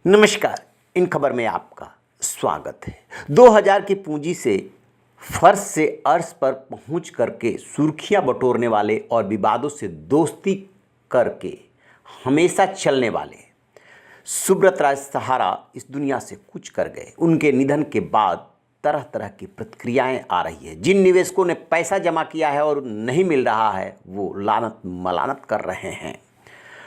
नमस्कार। इन खबर में आपका स्वागत है। 2000 की पूंजी से फर्श से अर्श पर पहुंच करके सुर्खियां बटोरने वाले और विवादों से दोस्ती करके हमेशा चलने वाले सुब्रत राय सहारा इस दुनिया से कूच कर गए। उनके निधन के बाद तरह तरह की प्रतिक्रियाएं आ रही है। जिन निवेशकों ने पैसा जमा किया है और नहीं मिल रहा है वो लानत मलानत कर रहे हैं।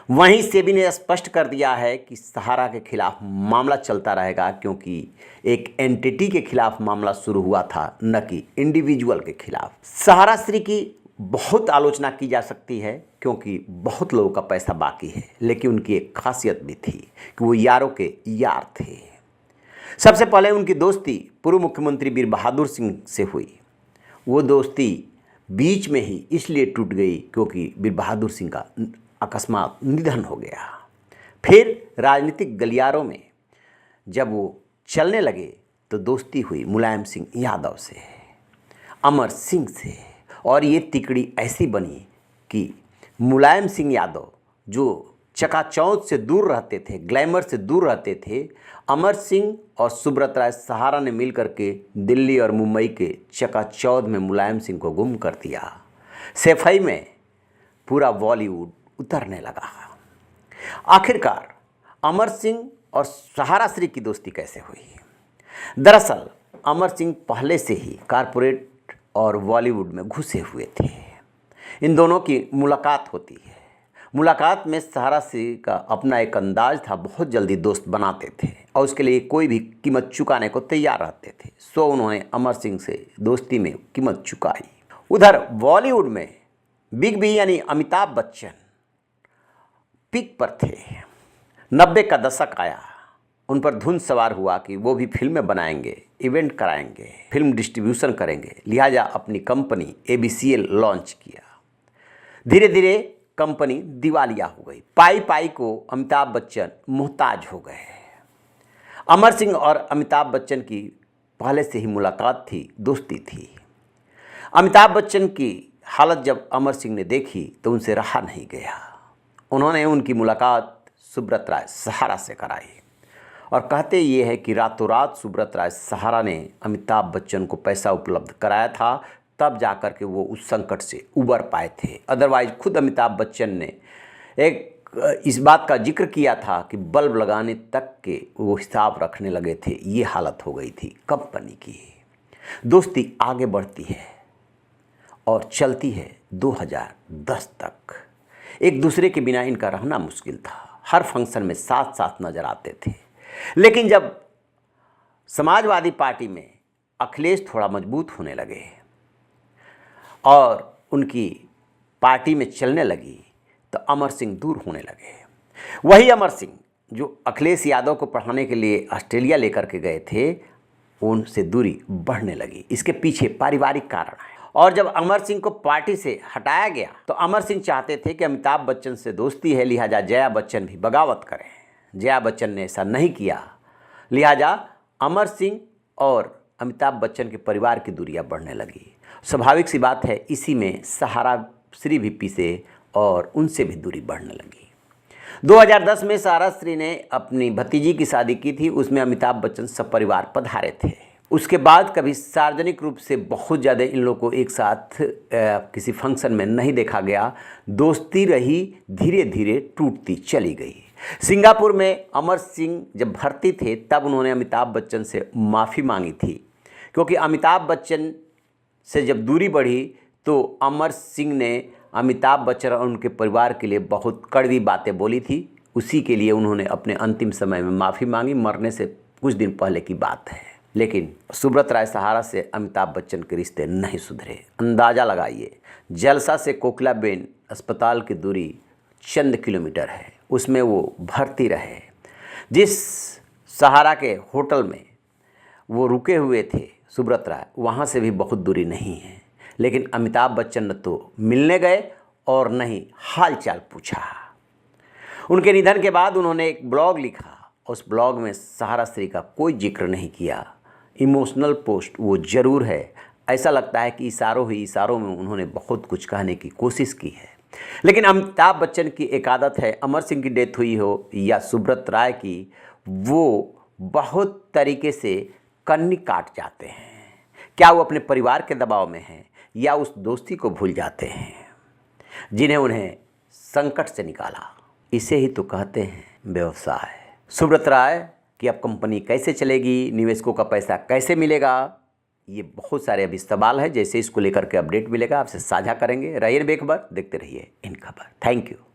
वहीं सेबी ने स्पष्ट कर दिया है कि सहारा के खिलाफ मामला चलता रहेगा, क्योंकि एक एंटिटी के खिलाफ मामला शुरू हुआ था, न कि इंडिविजुअल के खिलाफ। सहारा श्री की बहुत आलोचना की जा सकती है क्योंकि बहुत लोगों का पैसा बाकी है, लेकिन उनकी एक खासियत भी थी कि वो यारों के यार थे। सबसे पहले उनकी दोस्ती पूर्व मुख्यमंत्री वीर बहादुर सिंह से हुई। वो दोस्ती बीच में ही इसलिए टूट गई क्योंकि वीर बहादुर सिंह का अकस्मात निधन हो गया। फिर राजनीतिक गलियारों में जब वो चलने लगे तो दोस्ती हुई मुलायम सिंह यादव से, अमर सिंह से, और ये तिकड़ी ऐसी बनी कि मुलायम सिंह यादव जो चकाचौंध से दूर रहते थे, ग्लैमर से दूर रहते थे, अमर सिंह और सुब्रत राय सहारा ने मिल करके दिल्ली और मुंबई के चकाचौंध में मुलायम सिंह को गुम कर दिया। सफाई में पूरा बॉलीवुड उतरने लगा। आखिरकार अमर सिंह और सहारा श्री की दोस्ती कैसे हुई? दरअसल अमर सिंह पहले से ही कारपोरेट और बॉलीवुड में घुसे हुए थे। इन दोनों की मुलाकात होती है। मुलाकात में सहारा श्री का अपना एक अंदाज था, बहुत जल्दी दोस्त बनाते थे और उसके लिए कोई भी कीमत चुकाने को तैयार रहते थे। सो उन्होंने अमर सिंह से दोस्ती में कीमत चुकाई। उधर बॉलीवुड में बिग बी यानी अमिताभ बच्चन पीक पर थे। 90 का दशक आया, उन पर धुन सवार हुआ कि वो भी फिल्में बनाएंगे, इवेंट कराएंगे, फिल्म डिस्ट्रीब्यूशन करेंगे। लिहाजा अपनी कंपनी ABCL लॉन्च किया। धीरे धीरे कंपनी दिवालिया हो गई। पाई पाई को अमिताभ बच्चन मोहताज हो गए। अमर सिंह और अमिताभ बच्चन की पहले से ही मुलाकात थी, दोस्ती थी। अमिताभ बच्चन की हालत जब अमर सिंह ने देखी तो उनसे रहा नहीं गया। उन्होंने उनकी मुलाकात सुब्रत राय सहारा से कराई और कहते ये है कि रातों रात सुब्रत राय सहारा ने अमिताभ बच्चन को पैसा उपलब्ध कराया था, तब जाकर के वो उस संकट से उबर पाए थे। अदरवाइज खुद अमिताभ बच्चन ने एक इस बात का जिक्र किया था कि बल्ब लगाने तक के वो हिसाब रखने लगे थे। ये हालत हो गई थी कंपनी की। दोस्ती आगे बढ़ती है और चलती है 2010 तक। एक दूसरे के बिना इनका रहना मुश्किल था। हर फंक्शन में साथ साथ नजर आते थे। लेकिन जब समाजवादी पार्टी में अखिलेश थोड़ा मजबूत होने लगे और उनकी पार्टी में चलने लगी तो अमर सिंह दूर होने लगे। वही अमर सिंह जो अखिलेश यादव को पढ़ाने के लिए ऑस्ट्रेलिया लेकर के गए थे, उनसे दूरी बढ़ने लगी। इसके पीछे पारिवारिक कारण है। और जब अमर सिंह को पार्टी से हटाया गया तो अमर सिंह चाहते थे कि अमिताभ बच्चन से दोस्ती है, लिहाजा जया बच्चन भी बगावत करें। जया बच्चन ने ऐसा नहीं किया। लिहाजा अमर सिंह और अमिताभ बच्चन के परिवार की दूरियां बढ़ने लगी। स्वाभाविक सी बात है, इसी में सहारा श्री भी पीछे और उनसे भी दूरी बढ़ने लगी। 2010 में सहारा श्री ने अपनी भतीजी की शादी की थी। उसमें अमिताभ बच्चन सपरिवार पधारे थे। उसके बाद कभी सार्वजनिक रूप से बहुत ज़्यादा इन लोगों को एक साथ किसी फंक्शन में नहीं देखा गया। दोस्ती रही, धीरे धीरे टूटती चली गई। सिंगापुर में अमर सिंह जब भर्ती थे तब उन्होंने अमिताभ बच्चन से माफ़ी मांगी थी, क्योंकि अमिताभ बच्चन से जब दूरी बढ़ी तो अमर सिंह ने अमिताभ बच्चन और उनके परिवार के लिए बहुत कड़वी बातें बोली थी। उसी के लिए उन्होंने अपने अंतिम समय में माफ़ी मांगी। मरने से कुछ दिन पहले की बात है। लेकिन सुब्रत राय सहारा से अमिताभ बच्चन के रिश्ते नहीं सुधरे। अंदाज़ा लगाइए, जलसा से कोकिलाबेन अस्पताल की दूरी चंद किलोमीटर है, उसमें वो भर्ती रहे। जिस सहारा के होटल में वो रुके हुए थे सुब्रत राय, वहाँ से भी बहुत दूरी नहीं है। लेकिन अमिताभ बच्चन न तो मिलने गए और न ही हाल चाल पूछा। उनके निधन के बाद उन्होंने एक ब्लॉग लिखा। उस ब्लॉग में सहारा श्री का कोई जिक्र नहीं किया। इमोशनल पोस्ट वो ज़रूर है। ऐसा लगता है कि इशारों ही इशारों में उन्होंने बहुत कुछ कहने की कोशिश की है। लेकिन अमिताभ बच्चन की एक आदत है, अमर सिंह की डेथ हुई हो या सुब्रत राय की, वो बहुत तरीके से कन्नी काट जाते हैं। क्या वो अपने परिवार के दबाव में हैं या उस दोस्ती को भूल जाते हैं जिन्हें उन्हें संकट से निकाला। इसे ही तो कहते हैं व्यवसाय। सुब्रत राय कि अब कंपनी कैसे चलेगी, निवेशकों का पैसा कैसे मिलेगा, ये बहुत सारे अभी सवाल हैं। जैसे इसको लेकर के अपडेट मिलेगा आपसे साझा करेंगे। रहिए बेखबर, देखते रहिए इन खबर। Thank you.